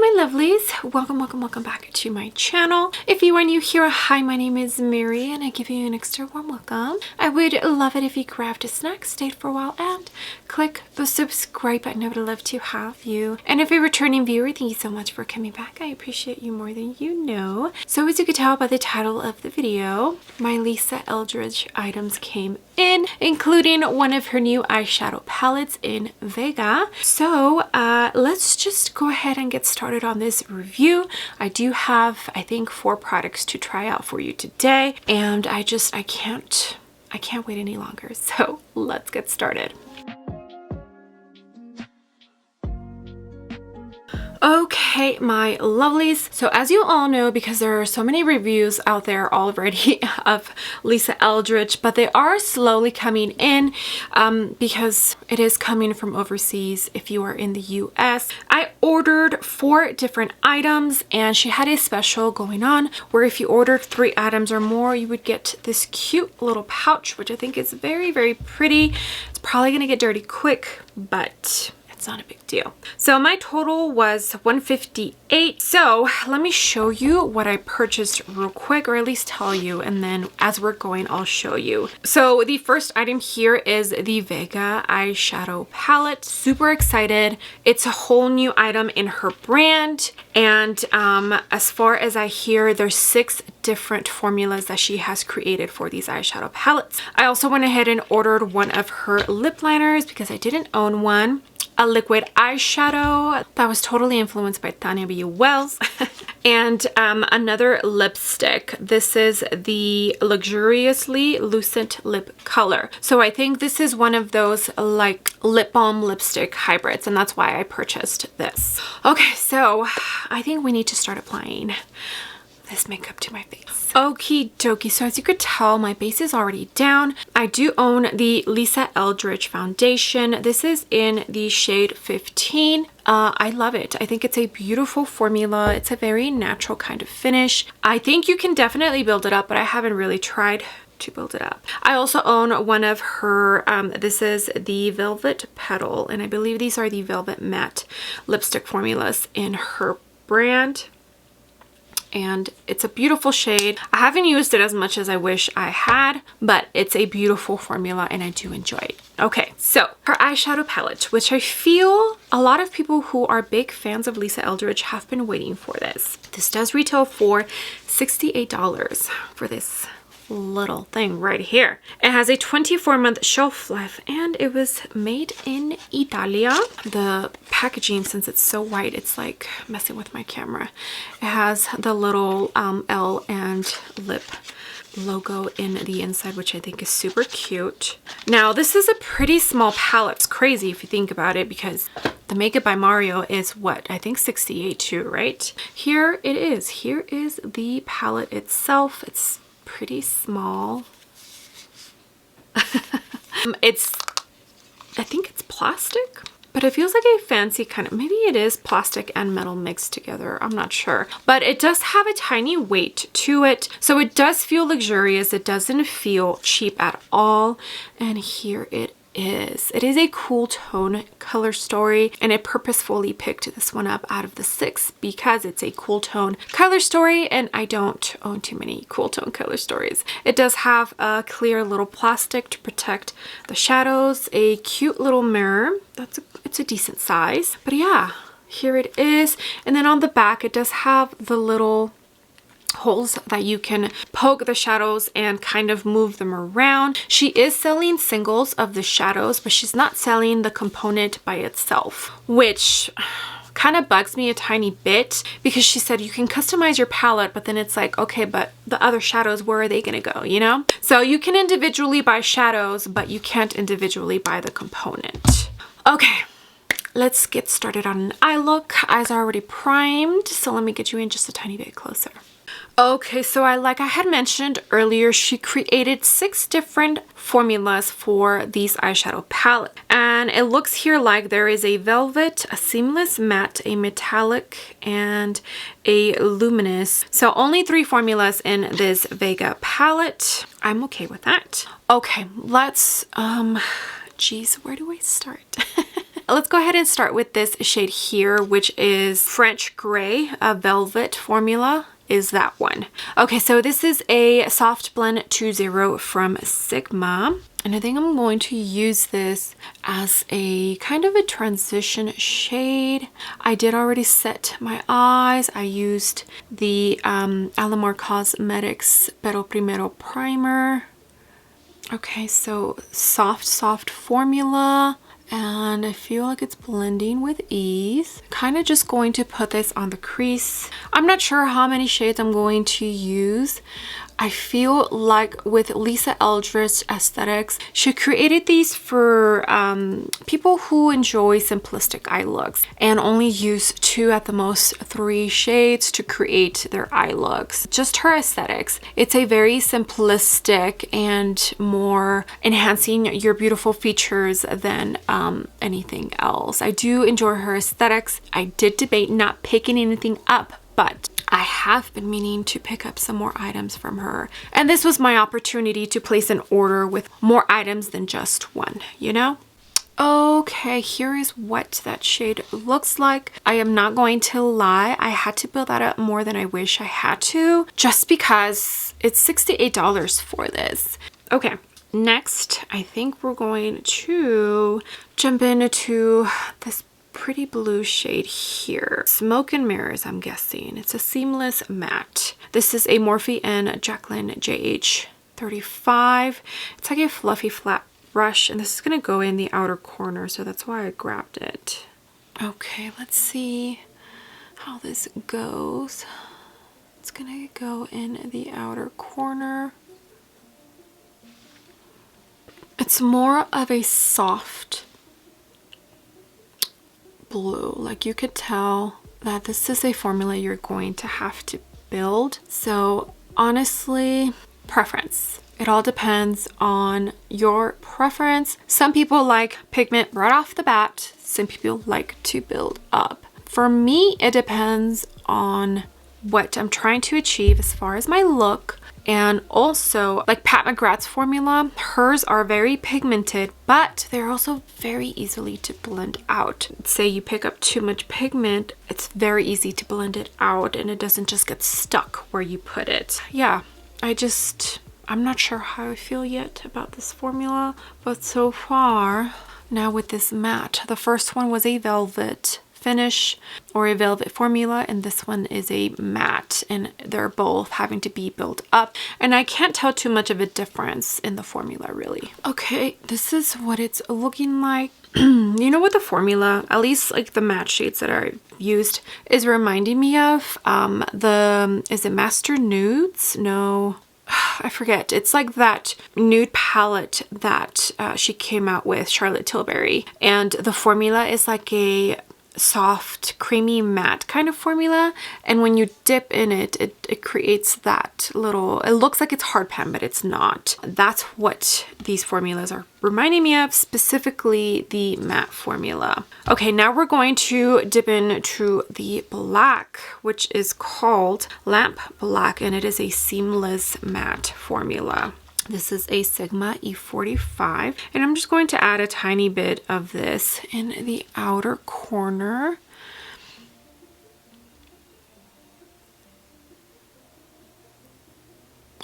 my lovelies, welcome back to my channel. If you are new here, hi, my name is Mary and I give you an extra warm welcome. I would love it if you grabbed a snack, stayed for a while, and click the subscribe button. I would love to have you. And if you're a returning viewer, thank you so much for coming back. I appreciate you more than you know. So as you could tell by the title of the video, my Lisa Eldridge items came in, including one of her new eyeshadow palettes in Vega. So let's just go ahead and get started on this review. I do have, I think, 4 products to try out for you today, and I can't wait any longer. So let's get started. Okay, my lovelies. So as you all know, because there are so many reviews out there already of Lisa Eldridge, but they are slowly coming in because it is coming from overseas if you are in the US. I ordered 4 different items and she had a special going on where if you ordered 3 items or more, you would get this cute little pouch, which I think is very, very pretty. It's probably gonna get dirty quick, but it's not a big deal. So my total was $158. So let me show you what I purchased real quick, or at least tell you, and then as we're going, I'll show you. So the first item here is the Vega eyeshadow palette. Super excited. It's a whole new item in her brand. And as far as I hear, there's 6 different formulas that she has created for these eyeshadow palettes. I also went ahead and ordered one of her lip liners because I didn't own one. A liquid eyeshadow that was totally influenced by Tanya B. Wells. And another lipstick. This is the Luxuriously Lucent Lip Color. So I think this is one of those like lip balm lipstick hybrids, and that's why I purchased this. Okay, so I think we need to start applying this makeup to my face. Okie dokie, so as you could tell, my base is already down. I do own the Lisa Eldridge foundation. This is in the shade 15. I love it. I think it's a beautiful formula. It's a very natural kind of finish. I think you can definitely build it up, but I haven't really tried to build it up. I also own one of her, this is the Velvet Petal, and I believe these are the Velvet Matte lipstick formulas in her brand. And it's a beautiful shade. I haven't used it as much as I wish I had, but it's a beautiful formula and I do enjoy it. Okay, so her eyeshadow palette, which I feel a lot of people who are big fans of Lisa Eldridge have been waiting for this. This does retail for $68 for this little thing right here. It has a 24-month shelf life and it was made in Italia. The packaging, since it's so white, it's like messing with my camera. It has the little L and lip logo in the inside, which I think is super cute. Now this is a pretty small palette. It's crazy if you think about it, because the Makeup by Mario is what, I think 68 too, right? Here it is. Here is the palette itself. It's pretty small. I think it's plastic, but it feels like a fancy kind of, maybe it is plastic and metal mixed together. I'm not sure, but it does have a tiny weight to it. So it does feel luxurious. It doesn't feel cheap at all. And here it is. It is a cool tone color story, and I purposefully picked this one up out of the 6 because it's a cool tone color story and I don't own too many cool tone color stories. It does have a clear little plastic to protect the shadows, a cute little mirror. It's a decent size, but yeah, here it is. And then on the back it does have the little holes that you can poke the shadows and kind of move them around. She is selling singles of the shadows, but she's not selling the component by itself, which kind of bugs me a tiny bit, because she said you can customize your palette, but then it's like, okay, but the other shadows, where are they gonna go, you know? So you can individually buy shadows, but you can't individually buy the component. Okay, let's get started on an eye look. Eyes are already primed, so let me get you in just a tiny bit closer. Okay, so like I had mentioned earlier, she created 6 different formulas for these eyeshadow palette. And it looks here like there is a velvet, a seamless matte, a metallic, and a luminous. So only 3 formulas in this Vega palette. I'm okay with that. Okay, let's, geez, where do I start? let's go ahead and start with this shade here, which is French Gray, a velvet formula. Is that one. Okay, so this is a Soft Blend 2.0 from Sigma. And I think I'm going to use this as a kind of a transition shade. I did already set my eyes. I used the Alamar Cosmetics Pero Primero Primer. Okay, so soft formula. And I feel like it's blending with ease. Kind of just going to put this on the crease. I'm not sure how many shades I'm going to use. I feel like with Lisa Eldridge Aesthetics, she created these for people who enjoy simplistic eye looks and only use 2 at the most 3 shades to create their eye looks. Just her aesthetics. It's a very simplistic and more enhancing your beautiful features than anything else. I do enjoy her aesthetics. I did debate not picking anything up, but I have been meaning to pick up some more items from her. And this was my opportunity to place an order with more items than just one, you know? Okay, here is what that shade looks like. I am not going to lie. I had to build that up more than I wish I had to, just because it's $68 for this. Okay, next, I think we're going to jump into this pretty blue shade here. Smoke and Mirrors, I'm guessing. It's a seamless matte. This is a Morphe and Jacqueline JH35. It's like a fluffy flat brush, and this is going to go in the outer corner, so that's why I grabbed it. Okay, let's see how this goes. It's going to go in the outer corner. It's more of a soft blue. Like, you could tell that this is a formula you're going to have to build. So honestly, preference. It all depends on your preference. Some people like pigment right off the bat. Some people like to build up. For me, it depends on what I'm trying to achieve as far as my look. And also, like Pat McGrath's formula, hers are very pigmented, but they're also very easily to blend out. Say you pick up too much pigment, it's very easy to blend it out and it doesn't just get stuck where you put it. Yeah, I'm not sure how I feel yet about this formula, but so far, now with this matte, the first one was a velvet finish or a velvet formula, and this one is a matte, and they're both having to be built up, and I can't tell too much of a difference in the formula really. Okay, this is what it's looking like. You know what the formula, at least like the matte shades that I used, is reminding me of? Is it Master Nudes? No, I forget. It's like that nude palette that she came out with, Charlotte Tilbury, and the formula is like a soft creamy matte kind of formula, and when you dip in it, it creates that little, it looks like it's hard pan, but it's not. That's what these formulas are reminding me of, specifically the matte formula. Okay, now we're going to dip into the black, which is called Lamp Black, and it is a seamless matte formula. This is a Sigma E45, and I'm just going to add a tiny bit of this in the outer corner.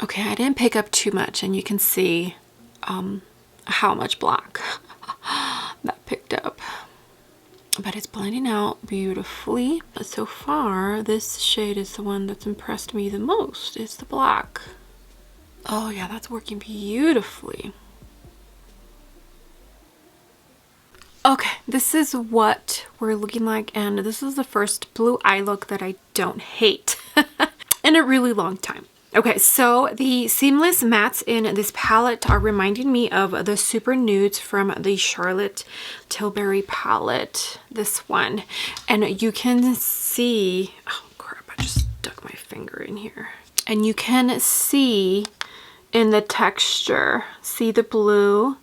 Okay, I didn't pick up too much, and you can see how much black that picked up. But it's blending out beautifully. So far, this shade is the one that's impressed me the most. It's the black. Oh yeah, that's working beautifully. Okay, this is what we're looking like, and this is the first blue eye look that I don't hate in a really long time. Okay, so the seamless mattes in this palette are reminding me of the Super Nudes from the Charlotte Tilbury palette, this one. And you can see, oh crap, I just stuck my finger in here. And you can see in the texture, see the blue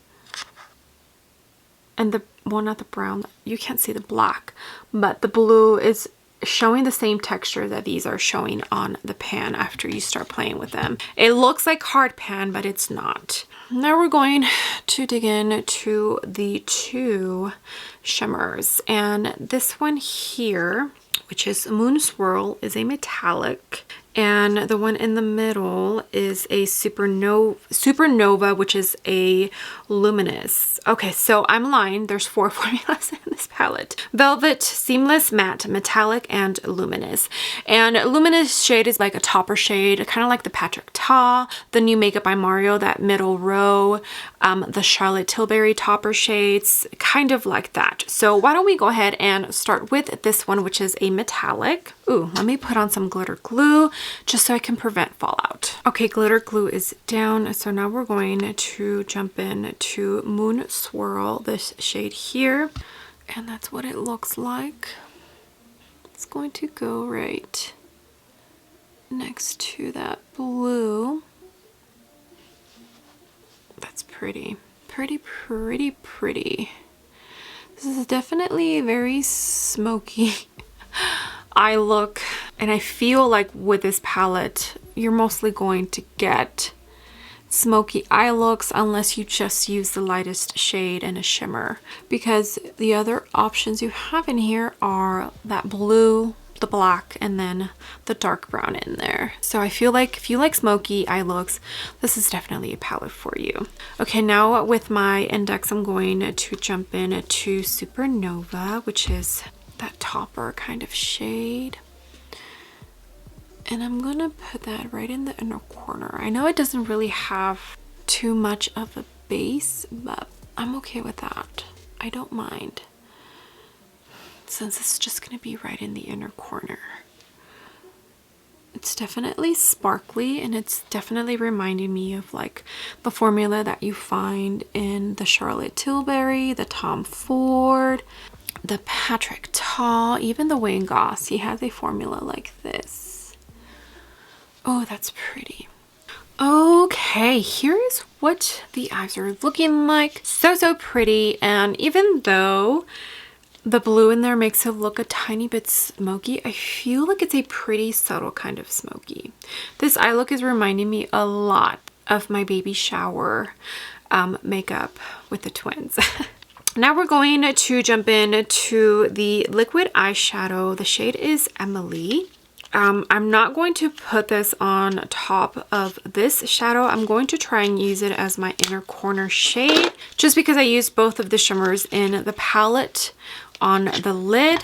and the, well, not the brown, you can't see the black, but the blue is showing the same texture that these are showing on the pan after you start playing with them. It looks like hard pan, but it's not. Now we're going to dig into the two shimmers, and this one here, which is Moon Swirl, is a metallic, and the one in the middle is a Supernova, which is a luminous. Okay, so I'm lying. There's 4 formulas in this palette. Velvet, Seamless Matte, Metallic, and Luminous. And Luminous shade is like a topper shade, kind of like the Patrick Ta, the new Makeup by Mario, that middle row, the Charlotte Tilbury topper shades, kind of like that. So why don't we go ahead and start with this one, which is a metallic. Ooh, let me put on some glitter glue just so I can prevent fallout. Okay, glitter glue is down. So now we're going to jump in to Moon Swirl, this shade here. And that's what it looks like. It's going to go right next to that blue. That's pretty. Pretty, pretty, pretty. This is definitely a very smoky eye look, and I feel like with this palette you're mostly going to get smoky eye looks unless you just use the lightest shade and a shimmer, because the other options you have in here are that blue, the black, and then the dark brown in there. So I feel like if you like smoky eye looks, this is definitely a palette for you. Okay, now with my index I'm going to jump in to Supernova, which is that topper kind of shade, and I'm gonna put that right in the inner corner. I know it doesn't really have too much of a base, but I'm okay with that. I don't mind, since it's just gonna be right in the inner corner. It's definitely sparkly, and it's definitely reminding me of like the formula that you find in the Charlotte Tilbury, the Tom Ford, the Patrick Ta, even the Wayne Goss. He has a formula like this. Oh, that's pretty. Okay, here is what the eyes are looking like. So pretty, and even though the blue in there makes it look a tiny bit smoky, I feel like it's a pretty subtle kind of smoky. This eye look is reminding me a lot of my baby shower makeup with the twins. Now we're going to jump in to the liquid eyeshadow. The shade is Emily. I'm not going to put this on top of this shadow. I'm going to try and use it as my inner corner shade, just because I used both of the shimmers in the palette on the lid.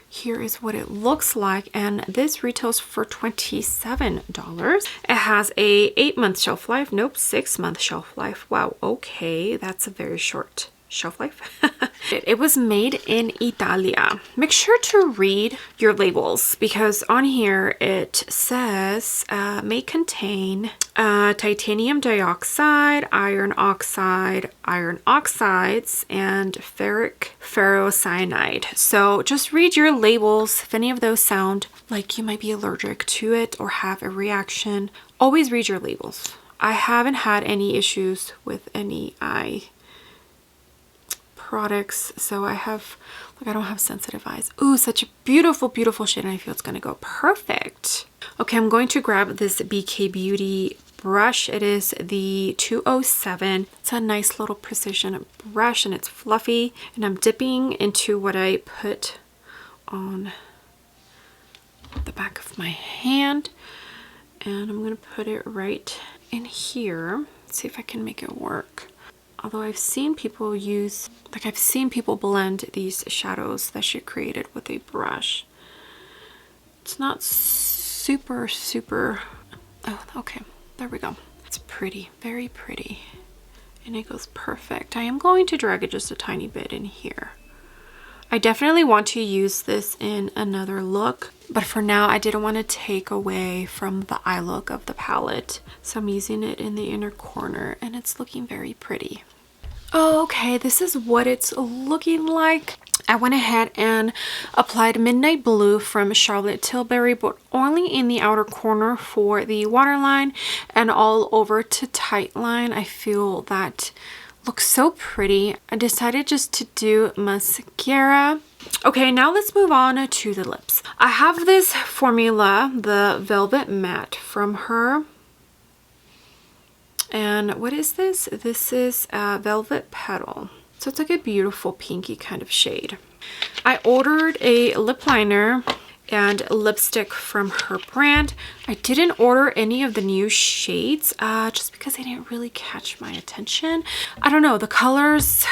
Here is what it looks like, and this retails for $27. It has a 8-month shelf life. Nope, 6-month shelf life. Wow, okay, that's a very short shelf life. It was made in Italia. Make sure to read your labels, because on here it says may contain titanium dioxide, iron oxide, iron oxides, and ferric ferrocyanide. So just read your labels. If any of those sound like you might be allergic to it or have a reaction, always read your labels. I haven't had any issues with any eye products, so I don't have sensitive eyes. Ooh, such a beautiful, beautiful shade, and I feel it's gonna go perfect. Okay, I'm going to grab this BK Beauty brush. It is the 207. It's a nice little precision brush, and it's fluffy, and I'm dipping into what I put on the back of my hand, and I'm gonna put it right in here. Let's see if I can make it work. Although I've seen people use, like I've seen people blend these shadows that she created with a brush. It's not super, oh, okay, there we go. It's pretty, very pretty, and it goes perfect. I am going to drag it just a tiny bit in here. I definitely want to use this in another look, but for now I didn't want to take away from the eye look of the palette. So I'm using it in the inner corner, and it's looking very pretty. Okay, this is what it's looking like. I went ahead and applied Midnight Blue from Charlotte Tilbury, but only in the outer corner for the waterline, and all over to Tightline. I feel that looks so pretty. I decided just to do mascara, Okay, now let's move on to the lips. I have this formula, the Velvet Matte from her. And what is this? This is Velvet Petal. So it's like a beautiful pinky kind of shade. I ordered a lip liner and lipstick from her brand. I didn't order any of the new shades just because they didn't really catch my attention. I don't know, the colors,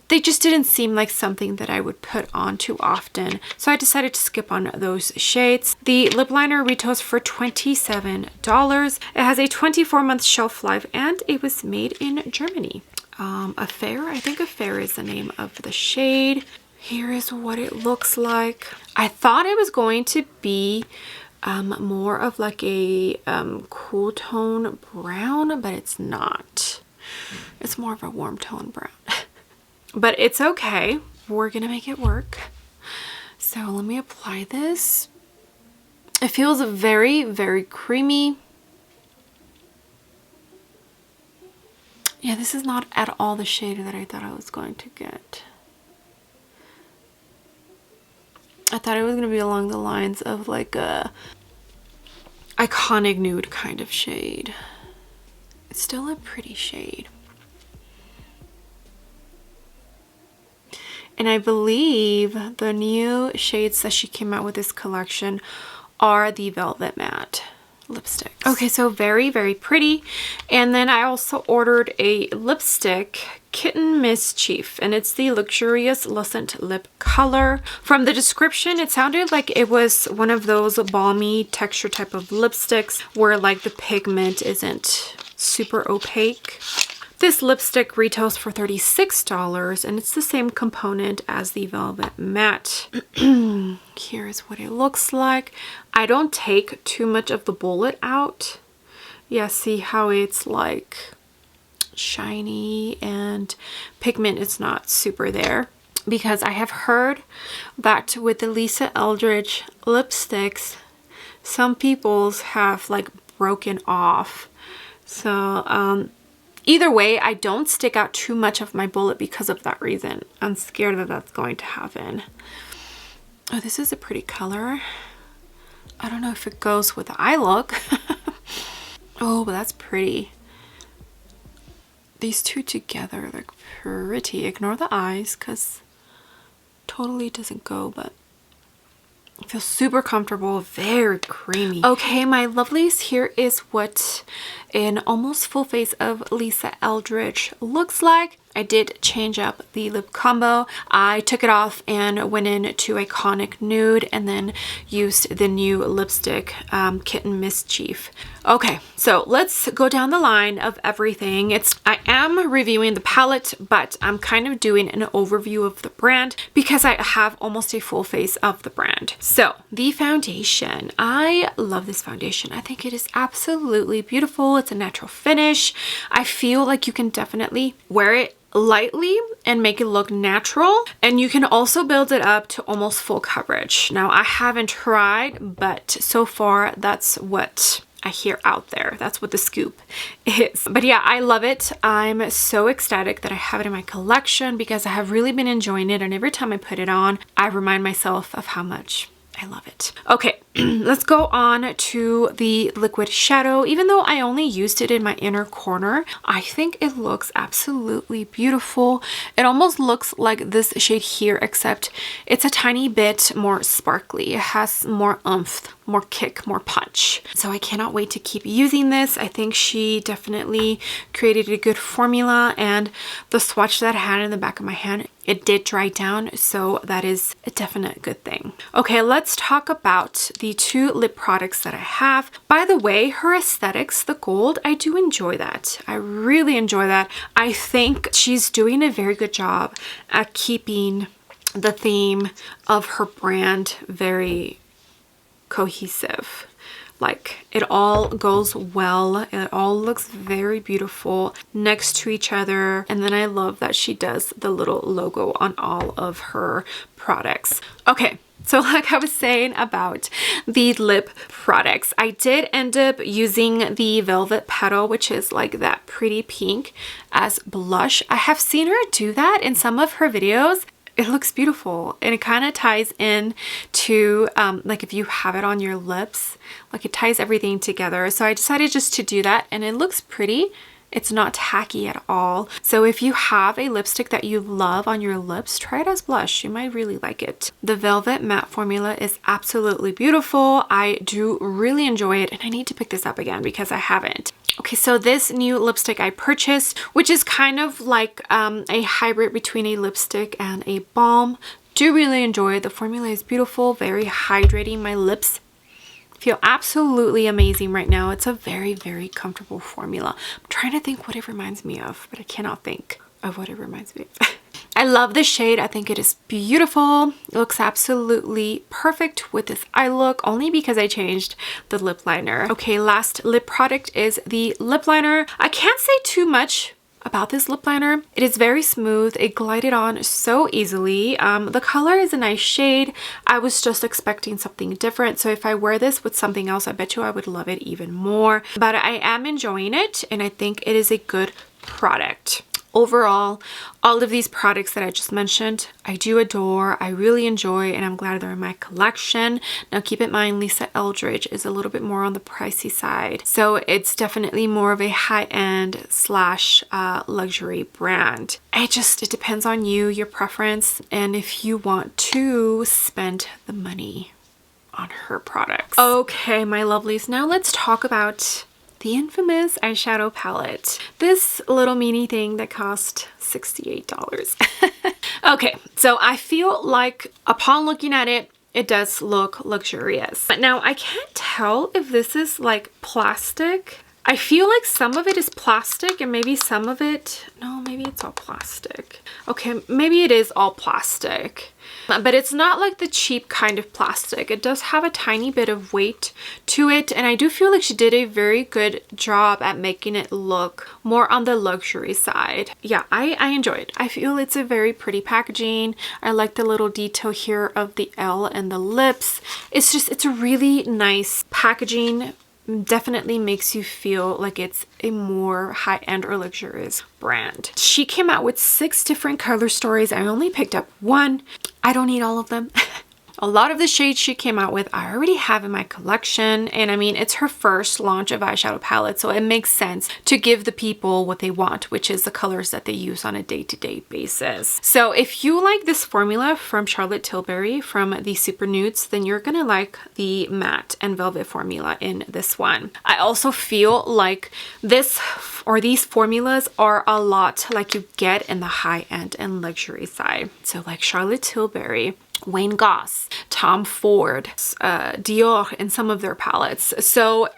they just didn't seem like something that I would put on too often. So I decided to skip on those shades. The lip liner retails for $27. It has a 24-month shelf life and it was made in Germany. Affair, I think Affair is the name of the shade. Here is what it looks like. I thought it was going to be more of like a cool tone brown, but it's not. It's more of a warm tone brown. But it's okay. We're gonna make it work. So let me apply this. It feels very, very creamy. Yeah, this is not at all the shade that I thought I was going to get. I thought it was gonna be along the lines of like a iconic nude kind of shade. It's still a pretty shade. And I believe the new shades that she came out with this collection are the Velvet Matte lipsticks. Okay, so very, very pretty. And then I also ordered a lipstick, Kitten Mischief, and it's the Luxurious Lucent Lip color. From the description, it sounded like it was one of those balmy texture type of lipsticks where like the pigment isn't super opaque. This lipstick retails for $36 and it's the same component as the Velvet Matte. Here's what it looks like. I don't take too much of the bullet out. Yeah, see how it's like shiny and pigment is not super there. Because I have heard that with the Lisa Eldridge lipsticks, some people's have like broken off. So, either way, I don't stick out too much of my bullet because of that reason. I'm scared that that's going to happen. Oh, this is a pretty color. I don't know if it goes with the eye look. Oh, but that's pretty. These two together look pretty. Ignore the eyes because totally doesn't go, but it feels super comfortable, very creamy. Okay, my lovelies, here is what an almost full face of Lisa Eldridge looks like. I did change up the lip combo. I took it off and went into Iconic Nude and then used the new lipstick, Kitten Mischief. Okay, so let's go down the line of everything. I am reviewing the palette, but I'm kind of doing an overview of the brand because I have almost a full face of the brand. So the foundation, I love this foundation. I think it is absolutely beautiful. It's a natural finish. I feel like you can definitely wear it lightly and make it look natural, and you can also build it up to almost full coverage. Now I haven't tried, but so far that's what I hear out there. That's what the scoop is. But yeah, I love it. I'm so ecstatic that I have it in my collection because I have really been enjoying it, and every time I put it on I remind myself of how much I love it. Okay, let's go on to the liquid shadow. Even though I only used it in my inner corner, I think it looks absolutely beautiful. It almost looks like this shade here, except it's a tiny bit more sparkly. It has more oomph, more kick, more punch. So I cannot wait to keep using this. I think she definitely created a good formula, and the swatch that I had in the back of my hand, it did dry down, so that is a definite good thing. Okay, let's talk about the two lip products that I have. By the way, her aesthetics, the gold, I do enjoy that. I really enjoy that. I think she's doing a very good job at keeping the theme of her brand very cohesive. Like, it all goes well. It all looks very beautiful next to each other. And then I love that she does the little logo on all of her products. Okay, so like I was saying about the lip products, I did end up using the Velvet Petal, which is like that pretty pink, as blush. I have seen her do that in some of her videos. it looks beautiful, and it kind of ties in to like if you have it on your lips, like it ties everything together. So I decided just to do that, and it looks pretty. It's not tacky at all. So if you have a lipstick that you love on your lips, try it as blush. You might really like it. The Velvet Matte formula is absolutely beautiful. I do really enjoy it, and I need to pick this up again because I haven't. Okay, so this new lipstick I purchased, which is kind of like a hybrid between a lipstick and a balm. Do really enjoy it. The formula is beautiful, very hydrating. My lips feel absolutely amazing right now. It's a very, very comfortable formula. I'm trying to think what it reminds me of, but I cannot think of what it reminds me of. I love the shade. I think it is beautiful. It looks absolutely perfect with this eye look, only because I changed the lip liner. Okay, last lip product is the lip liner. I can't say too much about this lip liner. It is very smooth. It glided on so easily. The color is a nice shade. I was just expecting something different, so if I wear this with something else, I bet you I would love it even more. But I am enjoying it, and I think it is a good product. Overall, all of these products that I just mentioned, I do adore, I really enjoy, and I'm glad they're in my collection. Now keep in mind, Lisa Eldridge is a little bit more on the pricey side. So it's definitely more of a high-end slash luxury brand. It depends on you, your preference, and if you want to spend the money on her products. Okay, my lovelies, now let's talk about the infamous eyeshadow palette. This little mini thing that cost $68. Okay, so I feel like upon looking at it, it does look luxurious. But now I can't tell if this is like plastic. I feel like some of it is plastic and maybe some of it, no, maybe it's all plastic. Okay, maybe it is all plastic. But it's not like the cheap kind of plastic. It does have a tiny bit of weight to it, and I do feel like she did a very good job at making it look more on the luxury side. Yeah, I enjoy it. I feel it's a very pretty packaging. I like the little detail here of the L and the lips. It's a really nice packaging. Definitely makes you feel like it's a more high-end or luxurious brand. She came out with 6 different color stories. I only picked up 1. I don't need all of them. A lot of the shades she came out with I already have in my collection, and I mean, it's her first launch of eyeshadow palette, so it makes sense to give the people what they want, which is the colors that they use on a day-to-day basis. So if you like this formula from Charlotte Tilbury from the Super Nudes, then you're gonna like the matte and velvet formula in this one. I also feel like these formulas are a lot like you get in the high-end and luxury side. So like Charlotte Tilbury, Wayne Goss, Tom Ford, Dior in some of their palettes. So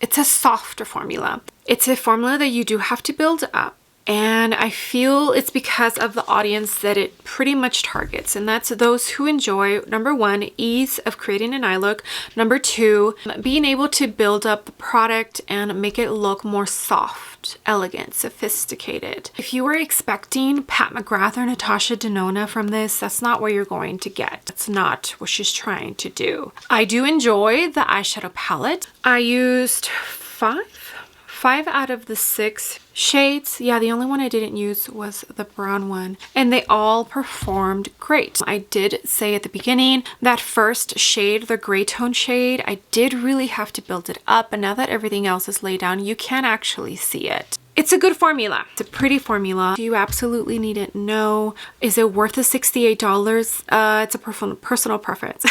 it's a softer formula. It's a formula that you do have to build up. And I feel it's because of the audience that it pretty much targets. And that's those who enjoy, number 1, ease of creating an eye look. Number 2, being able to build up the product and make it look more soft, elegant, sophisticated. If you were expecting Pat McGrath or Natasha Denona from this, that's not what you're going to get. That's not what she's trying to do. I do enjoy the eyeshadow palette. I used 5 out of the 6 shades. Yeah, the only one I didn't use was the brown one, and they all performed great. I did say at the beginning that first shade, the gray tone shade, I did really have to build it up, and now that everything else is laid down, you can actually see it. It's a good formula. It's a pretty formula. Do you absolutely need it? No. Is it worth the $68? It's a personal preference.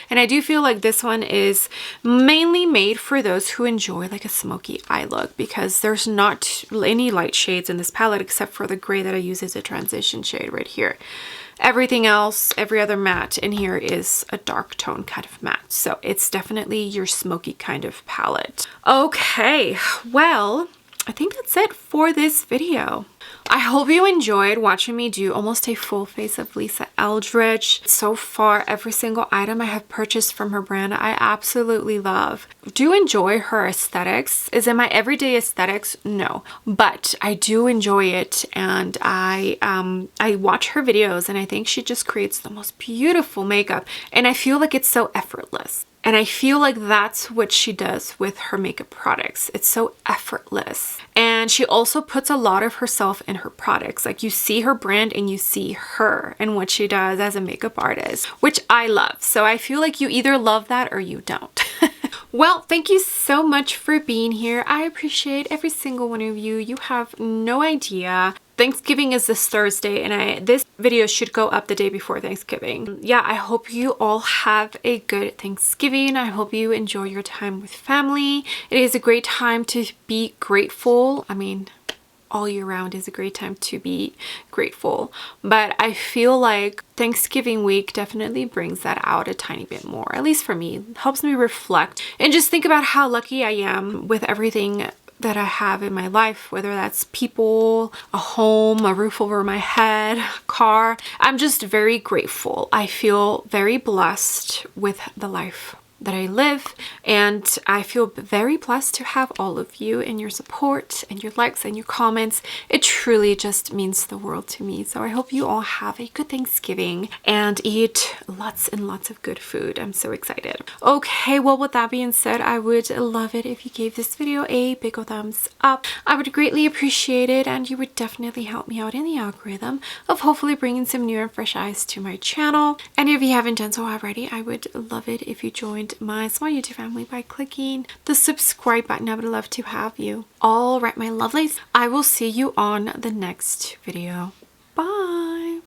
And I do feel like this one is mainly made for those who enjoy like a smoky eye look, because there's not any light shades in this palette except for the gray that I use as a transition shade right here. Everything else, every other matte in here is a dark tone kind of matte. So it's definitely your smoky kind of palette. Okay, well, I think that's it for this video. I hope you enjoyed watching me do almost a full face of Lisa Eldridge. So far, every single item I have purchased from her brand, I absolutely love. Do enjoy her aesthetics. Is it my everyday aesthetics? No, but I do enjoy it, and I watch her videos, and I think she just creates the most beautiful makeup, and I feel like it's so effortless. And I feel like that's what she does with her makeup products. It's so effortless. And she also puts a lot of herself in her products. Like you see her brand and you see her and what she does as a makeup artist, which I love. So I feel like you either love that or you don't. Well, thank you so much for being here. I appreciate every single one of you. You have no idea. Thanksgiving is this Thursday, and this video should go up the day before Thanksgiving. Yeah, I hope you all have a good Thanksgiving. I hope you enjoy your time with family. It is a great time to be grateful. I mean, all year round is a great time to be grateful, but I feel like Thanksgiving week definitely brings that out a tiny bit more, at least for me. It helps me reflect and just think about how lucky I am with everything that I have in my life, whether that's people, a home, a roof over my head, a car. I'm just very grateful. I feel very blessed with the life that I live, and I feel very blessed to have all of you and your support and your likes and your comments. It truly just means the world to me. So I hope you all have a good Thanksgiving and eat lots and lots of good food. I'm so excited. Okay, well, with that being said, I would love it if you gave this video a big ol' thumbs up. I would greatly appreciate it, and you would definitely help me out in the algorithm of hopefully bringing some new and fresh eyes to my channel. And if you haven't done so already, I would love it if you joined my small YouTube family by clicking the subscribe button. I would love to have you. All right, my lovelies, I will see you on the next video. Bye.